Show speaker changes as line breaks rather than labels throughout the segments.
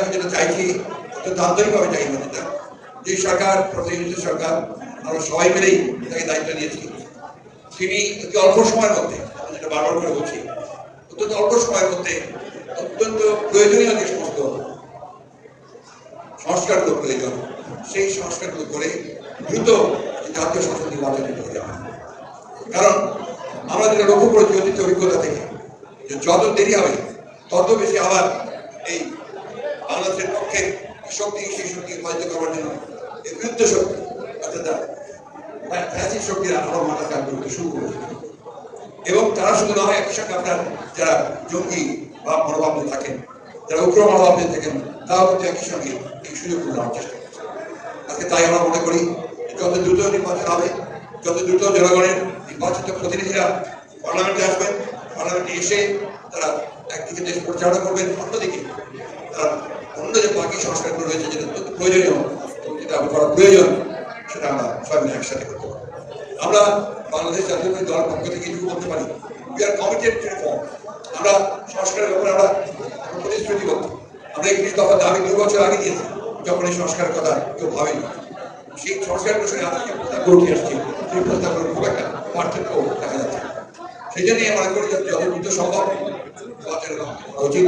আমি যেটা চাইছি অত্যন্ত আন্তরিকভাবে চাই যেটা যে সরকার প্রতিনিধিত্ব সরকার আমরা সবাই মিলেই তাকে দায়িত্ব নিয়েছি তিনি অতি অল্প সময়ের মধ্যে যেটা বারবার করে বলছি অত্যন্ত অল্প সময়ের মধ্যে অত্যন্ত প্রয়োজনীয় যে সমস্ত সংস্কারগুলো প্রয়োজন সেই সংস্কারগুলো করে দ্রুত জাতীয় সংসদ নির্বাচনে নিয়ে যাওয়া। কারণ আমরা যেটা লক্ষ্য করেছি অতীত অভিজ্ঞতা থেকে যে যত দেরি হবে তত বেশি আবার এই বাংলাদেশের পক্ষে শক্তি সেই শক্তিকে পরাজিত করার জন্য এই বিরুদ্ধ শক্তি অর্থাৎ ফ্যাসিস্ট শক্তিরা আরো মাথা কাজ করতে শুরু করেছে এবং তারা শুধু না হয় একই সঙ্গে আপনার যারা জঙ্গি বা মনোভাব নিয়ে থাকেন যারা উগ্র মনোভাব নিয়ে থাকেন তারাও কিন্তু একই সঙ্গে এই সুযোগগুলো নেওয়ার চেষ্টা করছে। আজকে তাই আমরা মনে করি যত দ্রুত নির্বাচন হবে যত দ্রুত জনগণের নির্বাচিত প্রতিনিধিরা পার্লামেন্টে আসবেন পার্লামেন্টে এসে তারা একদিকে দেশ পরিচালনা করবেন অন্যদিকে তারা অন্য যে বাকি সংস্কারগুলো রয়েছে যেটা অত্যন্ত প্রয়োজনীয় যেটা করা প্রয়োজন সেটা আমরা সবাই মিলে একসাথে করতে পারি। আমরা বাংলাদেশ জাতীয়তাবাদী দলের পক্ষ থেকে কিছু করতে পারি we are committed two reform. আমরা সংস্কারের ব্যাপারে আমরা প্রতিশ্রুতিবদ্ধ। আমরা 21 দফা দাবি 2 বছর আগে দিয়েছি যখন এই সংস্কারের কথা কেউ ভাবেনি। সেই সংস্কারের প্রসঙ্গে আজকে প্রস্তাব উঠে আসছে সেই প্রস্তাবগুলোর খুব একটা পার্থক্য দেখা যাচ্ছে। সেই জন্যই মনে করি যত দ্রুত সম্ভব নির্বাচনের উচিত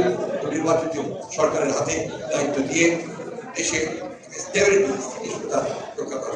নির্বাচিত সরকারের হাতে দায়িত্ব দিয়ে দেশে স্টেবিলিটি রক্ষা করা